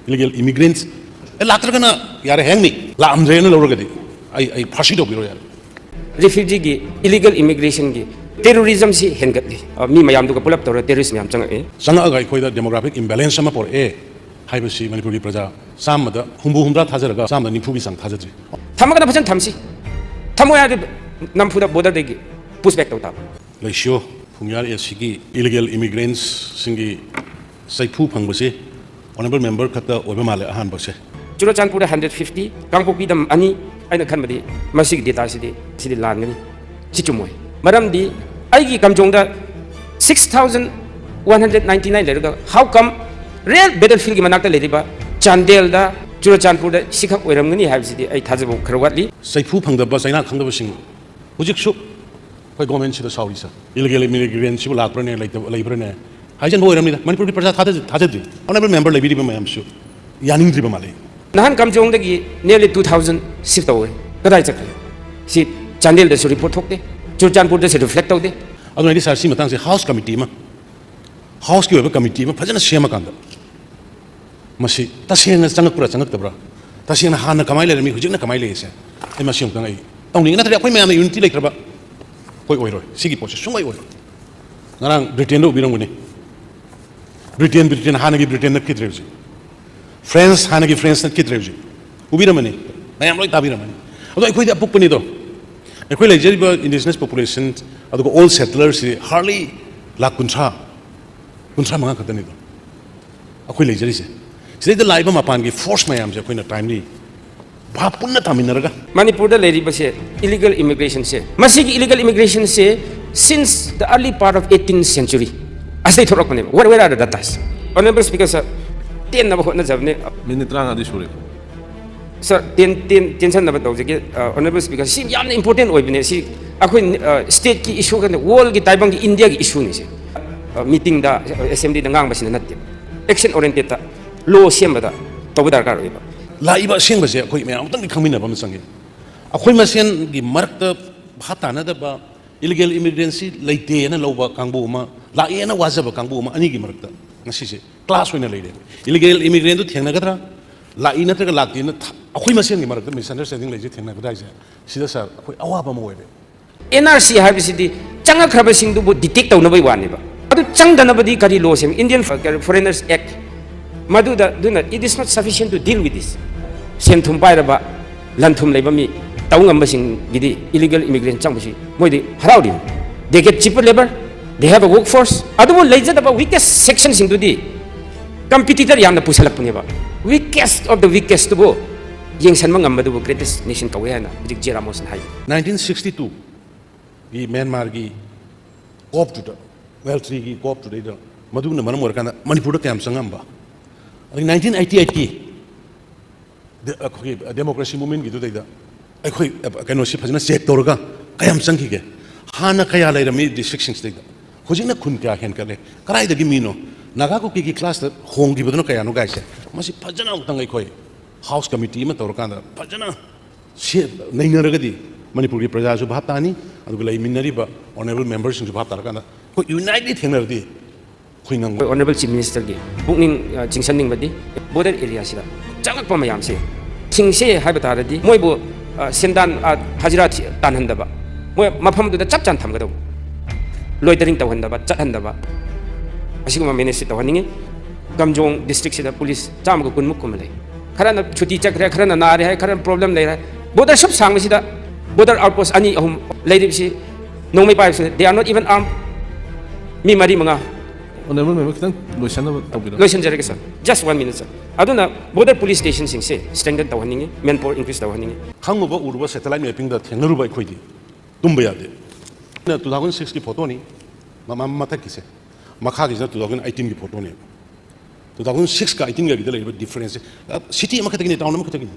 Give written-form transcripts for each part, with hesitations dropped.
illegal immigrants latragana yare hangni la amrena loragadi ai phashi do biro yare refugee gi illegal immigration gi terrorism si hengatli mi mayam du ka pulap tor terrorism yam changa e sanga ga khoi da demographic imbalance sama por e haibasi manipuri praja samada humbu humra thajaraga samda nipubi sang thajatri thamagada bhajan thamsi thamoya de nampuda border de push back ta leisho pungyar sigi illegal immigrants singi saipu phangbase honorable member khata oiba male ahan base Churachandpur 150 Kangpokpi dam ani aina khanbadi masig data sidi langani chichumoi maramdi aigi kamjongda 6199 lerga how come real battlefield gi manakta leriba Chandel da Churachandpur da sikhak oiramgani habsidi ai thajabo kharwatli saipu phangdaba saina khangdaba sing hujiksu koi government sida sauri sa illegal immigrants sibu lakprane laibrane haijan bo oiramni da manipur ki praja thajadri honorable member laibiri ba mayam su yaningdri ba male nahan kamjongdagi nearly 2000 shift away kadai chakre si Chandel da report thokte Churachandpur da reflect tawde adu nai sarsi matang se house committee ki oiba committee ma phajana sema kanda masi tasena changak pura changak tabra tasena hana kamai le mi hujikna kamai le se e masi ong tangai tawni na thari akoi mayam unity leikraba koi oiroi sigi poche sungai oiroi ngarang Britain do bironguni Britain hana gi Britain na kidrevji France hana gi France na kidrevji ubiramani mayam loi tabiramani ado ekoi da pukpani do ekoi le jeriba indigenous population ado all settlers hardly la kuncha manga khatani do akoi le jeri se sidai da laiba mapan gi force mayam je ekoi na timely bha punna taminaraga Manipur da leri base illegal immigration se masigi illegal immigration se since the early part of 18th century asai thorok ne where are the datas honorable speaker sir ten na bahot na jabne minute rang adi sure sir ten san na ba tawje ke honorable speaker si yamna important oibne si akhoi state ki issue kan world ki taibang ki India ki issue ni se meeting da assembly da ngang basina natte action oriented ta law sem da tawu darkar oiba laiba sengba se akoi mayam tang khangmina ba masangi akoi masen gi markta bhatana da ba illegal immigrants leite na loba kangbu ma la ena wajaba kangbu ma ani gi markta ngasi se class hoina leide illegal immigrant tu thengna gadra la ina tra la tin akoi masen gi markta misunderstanding leije thengna gadra se sida sar akoi awaba ma oibe NRC habisidi changa khraba sing du detect taw na bai wani ba adu changdana badi kari law sem Indian Foreigners Act madu da do not it is not sufficient to deal with this sem thum pai raba lan thum leiba mi taungam basing gidi illegal immigrant changbusi moidi haraudi they get cheaper labor they have a workforce adu leija da weakest section sing du di competitor yamna pusalak pune ba weakest of the weakest to bo yengsan mangam madu greatest nation kawe na dik jeramosan hai 1962 gi Myanmar gi cop to well tree gi cop to da maduna manam workana manipur da kam sangam ba 1988 ki democracy movement gi da akhoi kano si phajna check torga kayam changki ge hana kaya lairami district sing da hojina khun kya hen kale karai da gi mino naga ko ki class da hongi badno kaya no gaise masi phajana utang akhoi house committee ma torka da phajana se nainaraga di manipur gi praja su bhat tani adu lai minari ba honorable members su bhat tarka da ko united thengnar di khoingang honorable chief minister gi bukning jingsaning badi border area sida changak pa mayam se thingse haiba taradi moi bo sendan hajira tanhandaba moi mafam du da chap chan thamgado loitering tawhandaba chathandaba asiguma ministry tawhaningi gamjong district sida police chamga kunmuk kumle kharana chuti chakre kharana nare hai kharan problem lei hai border sab sang sida border outpost ani ahum leiribsi nongmai pai they are not even armed mi mari manga honorable member kitang loisan tabira loisan jare sir just 1 minute sir aduna border police station sing se strengthen tawhaningi manpower increase tawhaningi khangmo ba uruba satellite mapping da thengnaru ba khoi di tumba yade na 2006 ki photo ni mama mata kise makha gi 2018 ki photo ni 2006 ka 18 ga gi da le difference city ma khatagini town ma khatagini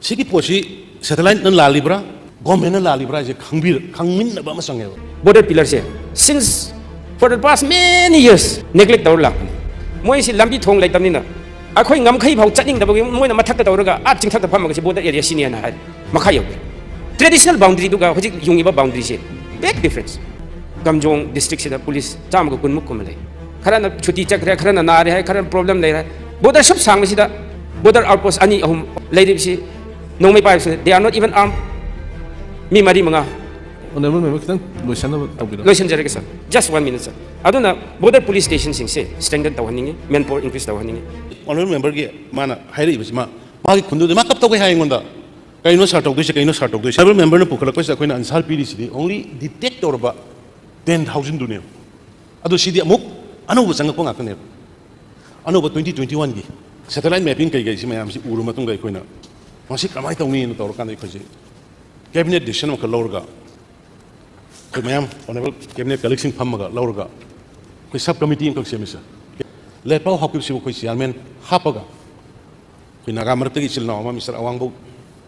sigi pochi satellite nan la libra government la libra je khangmin na ba ma sange border pillar se since for the past many years neglect tawr lak moi si lambi thong lai tamni na akhoi ngam khai phau chatning da moi na mathak ta tawraga a chingthak ta pham ga se border area senior na hai makha yo traditional boundary du ga hojik yungi ba boundary se big difference gamjong district se da police cham ga kun muk kum lai khara na chuti chakre khara na nare hai khara problem lai border sub sang masida border outpost ani ahum leirib si nongmei pai se they are not even armed mi mari manga Honorable member kitang loisana tawbiro. loisan jarege sir just 1 minute sir aduna border police station sing se strengthen tawhaningi manpower increase tawhaningi honorable member ge mana hairi bisma magi kundu de ma kap tawge haing onda kaino sa tawge se kaino sa tawge honorable member na pukala ko sa koina ansal piri sidi only detect or ba 10,000 dunia adu sidi amuk anu bu sanga ko ngakne anu ba 2021 gi satellite mapping kai gai si mayam si uru matung gai koina masi kamai tawni no tawr kan dai khoje cabinet decision ko lorga ko mayam honorable cabinet collection phamaga lorga ko sub committee ko semisa le pau hokip si ko chairman hapaga ko naga martagi silna ma mr awangbo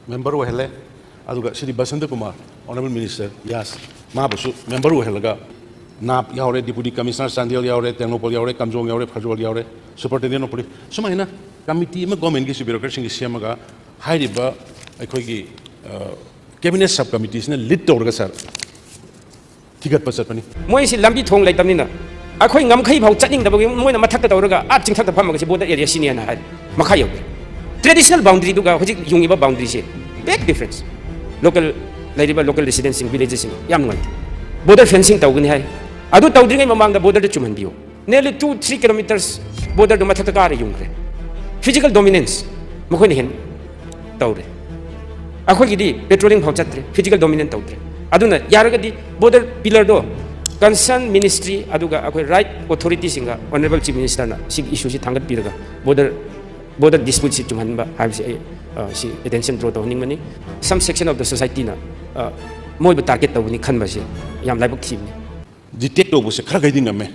member wo hele aduga sri basanta kumar honorable minister yes ma basu member wo helaga nap yaure deputy commissioner sandial yaure tenopol yaure kamjong yaure phajol yaure superintendent of police sumaina committee ma government gi bureaucracy gi semaga hairiba akhoi gi cabinet sub committees na lead torga sir tigat pasat pani moi si lambi thong lai tamnina akhoi ngam khai phau chaning da bagi moi na mathak ta tawraga at ching thak ta pham ga si border area sini na hai makhai yok traditional boundary du ga hojik yungi ba boundary se big difference local lairiba local residents in villages in yam ngai border fencing tawgni hai adu tawdri ngai mamang da border de chuman biyo nearly 2-3 kilometers border du mathak ta ka yung re physical dominance makhoi ne hen tawre akhoi gi di patrolling phau chatre physical dominant tawtre aduna yaraga di border pillar do concern ministry aduga akhoi right authority singa honorable chief minister na sig issue si thangat piraga border dispute si chumhanba habsi si attention draw to hingmani some section of the society na moi ba target tawni khanba si yam laibuk thibni detect to bose khara gaiding ame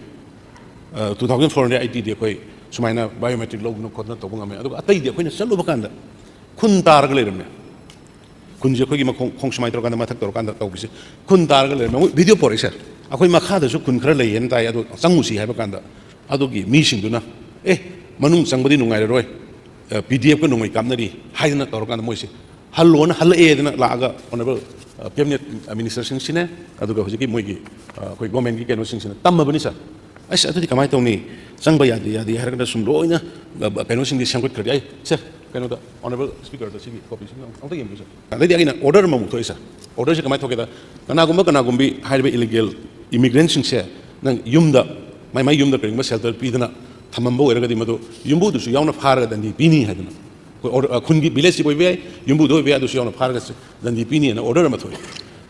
2004 IT de koi sumaina biometric log no khotna to ngame adu atai de koi na chalu bakanda khun tar ga leram kun je koi gi ma khong sumai tor kanda ma thak tor kanda to bise khun tar ga leram video por sir akoi ma kha da su kun khara leyen tai adu changu si haiba kanda adu gi mi sing duna manung changbadi nungai roi PDF ko nungai kamnari haidna tor kanda moi si halon hal edna laga honorable cabinet minister sing sine adu ga hojiki moi gi koi government gi keno sing sine tamma bani sa ai adu di kamai tawni changba yadi har kana sum loina keno sing di sangkut khari ai sir keno da honorable speaker da sigi copy sing ang tagi musa adai agina order ma mu thoi sa order se kamai thokeda kana gumbi haibe illegal immigrants sing se nang yumda mai yumda kring ma shelter pidana thamamba oiraga di madu yumbu du su yauna pharaga dandi pini haduna ko khungi village si boibe yumbu do be adu su yauna pharaga dandi pini na order ma thoi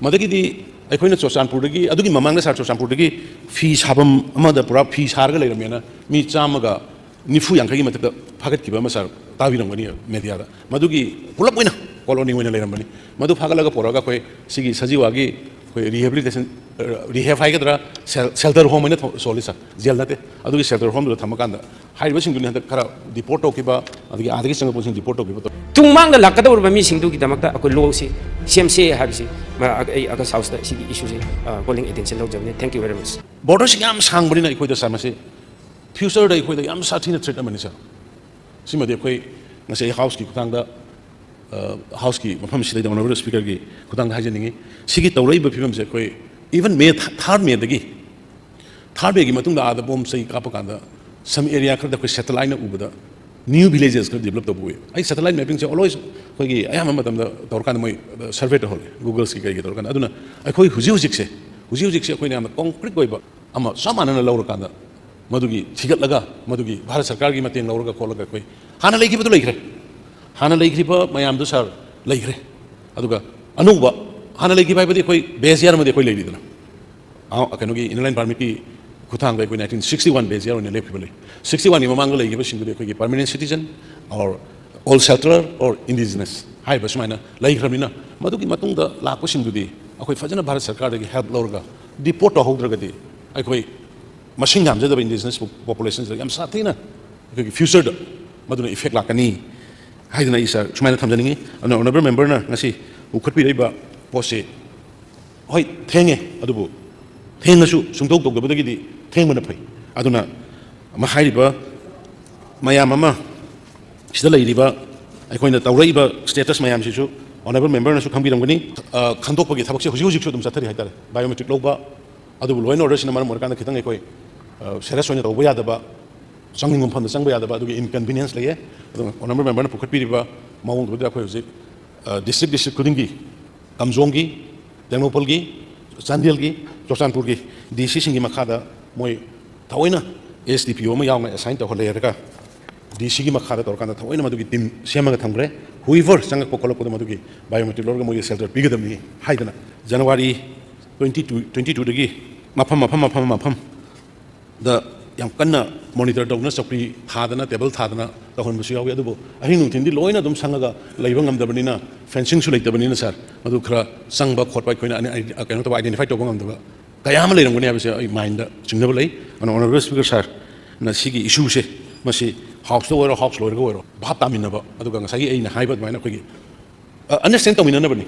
madagi di aikoina chochanpur dagi adugi mamangna sar chochanpur dagi fi sabam amada pura fi sarga leiramena mi chamaga nifu yankhagi matak phagat kiba ma sar tabiramani media da madugi pulap oina colony oina leiramani madu phagalaga poraga koi sigi sajiwagi koi rehabilitation rehab haigadra shelter home oina solisa jail nate adugi shelter home do thamakanda haiba singduni handa khara deport okiba adugi adagi sanga posing deport okiba tungmang na lakada urba mi singdu ki damakta akoi law si CMC habsi ma aga south da si issue si calling attention lo jamne thank you very much border sing am sang bari na ikoi da samase future da ikoi da yam sathina threat amani sa simade ikoi ngase house ki kutang da house ki mafam si da honorable speaker ki kutang da hajeningi sigi tawrai ba phimam se koi even me third me dagi third me gi matung da ada bom sai ka pa kan da some area khar da koi satellite na ubada new villages khar develop to boy ai satellite mapping se always koi gi ayam matam da tor kan moi survey to hol google ki kai gi tor kan aduna ai koi huji se koi na concrete koi ba ama samana na lawr kan da madugi thigat laga madugi bharat sarkar gi mateng lawr ga kholaga koi hana legi ba to leikre hana leikri ba mayam do sar leikre aduga anuba hana legi bai ba de koi base year ma de koi leidina kano gi inline permit ki kuthang bai koi 1961 base year on left bale 61 ni mamang legi ba singu de koi permanent citizen or all shelter or indigenous hai ba sumaina leikramina madugi matung da la ko singu di akoi fajana bharat sarkar gi help lawr deport to hodra ga di akoi machine gam jada indigenous population yam sathina akoi future da maduna effect lakani haidna isa sumaina thamjaningi ana honorable member na ngasi ukhatpi reiba pose hoi thenge adubu thengasu sungdok dok dabadagi di thengmana phai aduna ma hairiba mayam ama sida leiriba aikoina tawraiba status mayam sisu honorable member na su khangbiramgani khandokpagi thabakse huji su dum sathari haitare biometric loba adubu loin order sina maram morkana khitang ekoi serious oina tawba yadaba ꯆꯪꯅꯤꯡꯕ ꯃꯐꯝꯗ ꯆꯪꯕ ꯌꯥꯗꯕ ꯑꯗꯨꯒꯤ ꯏꯟꯀꯟꯚꯤꯅꯤꯌꯦꯟꯁ ꯂꯩꯌꯦ ꯑꯗꯨꯒ honourable ꯃꯦꯝꯕꯔꯅ ꯄꯨꯈꯠꯄꯤꯔꯤꯕ ꯃꯑꯣꯡꯗꯨꯗ ꯑꯩꯈꯣꯏ ꯍꯧꯖꯤꯛ district ꯈꯨꯗꯤꯡꯒꯤ ꯀꯝꯖꯣꯡꯒꯤ ꯇꯦꯡꯅꯧꯄꯜꯒꯤ ꯆꯥꯟꯗꯦꯜꯒꯤ ꯆꯨꯔꯆꯥꯟꯄꯨꯔꯒꯤ ꯗꯤ ꯁꯤꯁꯤꯡꯒꯤ ꯃꯈꯥꯗ ꯃꯣꯏ ꯊꯑꯣꯏꯅ ꯑꯦꯁ ꯗꯤ ꯄꯤ ꯑꯣ ꯑꯃ ꯌꯥꯎꯅ ꯑꯦꯁꯥꯏꯟ ꯇꯧꯍꯜꯂꯦꯔꯒ ꯗꯤ ꯁꯤꯒꯤ ꯃꯈꯥꯗ ꯇꯧꯔꯀꯥꯟꯗ ꯊꯑꯣꯏꯅ ꯃꯗꯨꯒꯤ ꯇꯤꯝ ꯁꯦꯝꯃꯒ ꯊꯝꯈ꯭ꯔꯦ ꯍꯨꯏꯚꯔ ꯆꯪꯉꯛꯄ ꯈꯣꯠꯂꯛꯄꯗ ꯃꯗꯨꯒꯤ ꯕꯥꯏꯑꯣꯃꯦꯇ꯭ꯔꯤꯛ ꯂꯧꯔꯒ ꯃꯣꯏꯒꯤ ꯁꯦꯜꯇꯔ ꯄꯤꯒꯗꯕꯅꯤ ꯍꯥꯏꯗꯅ ꯖꯅꯋꯥꯔꯤ 22ꯗꯒꯤ ꯃꯐꯝꯗ ꯌꯥꯝ ꯀꯟꯅ ꯃꯣꯅꯤꯇꯔ ꯇꯧꯅ ꯆꯧꯀ꯭ꯔꯤ ꯊꯥꯗꯅ ꯇꯦꯕꯜ ꯊꯥꯗꯅ ꯇꯧꯍꯟꯕꯁꯨ ꯌꯥꯎꯏ ꯑꯗꯨꯕꯨ ꯑꯍꯤꯡ ꯅꯨꯡꯊꯤꯟꯗꯤ ꯂꯣꯏꯅ ꯑꯗꯨꯝ ꯁꯪꯉꯒ ꯂꯩꯕ ꯉꯝꯗꯕꯅꯤꯅ ꯐꯦꯟꯁꯤꯡꯁꯨ ꯂꯩꯇꯕꯅꯤꯅ ꯁꯥꯔ ꯃꯗꯨ ꯈꯔ ꯆꯪꯕ ꯈꯣꯠꯄ ꯑꯩꯈꯣꯏꯅ ꯀꯩꯅꯣ ꯇꯧꯕ ꯑꯥꯏꯗꯦꯟꯇꯤꯐꯥꯏ ꯇꯧꯕ ꯉꯝꯗꯕ ꯀꯌꯥ ꯑꯃ ꯂꯩꯔꯝꯒꯅꯤ ꯍꯥꯏꯕꯁꯦ ꯑꯩ ꯃꯥꯏꯟꯗ ꯆꯤꯡꯅꯕ ꯂꯩ ꯑꯗꯨꯅ ꯑꯣꯅꯔꯦꯕꯜ ꯁ꯭ꯄꯤꯀꯔ ꯁꯥꯔꯅ ꯁꯤꯒꯤ ꯏꯁꯨꯁꯦ ꯃꯁꯤ ꯍꯥꯎꯁꯇ ꯑꯣꯏꯔꯣ ꯍꯥꯎꯁ ꯂꯣꯏꯔꯒ ꯑꯣꯏꯔꯣ ꯚꯥꯞ ꯇꯥꯃꯤꯟꯅꯕ ꯑꯗꯨꯒ ꯉꯁꯥꯏꯒꯤ ꯑꯩꯅ ꯍꯥꯏꯕ ꯑꯗꯨꯃꯥꯏꯅ ꯑꯩꯈꯣꯏꯒꯤ ꯑꯟꯗꯔꯁꯇꯦꯟ ꯇꯧꯃꯤꯟꯅꯅꯕꯅꯤ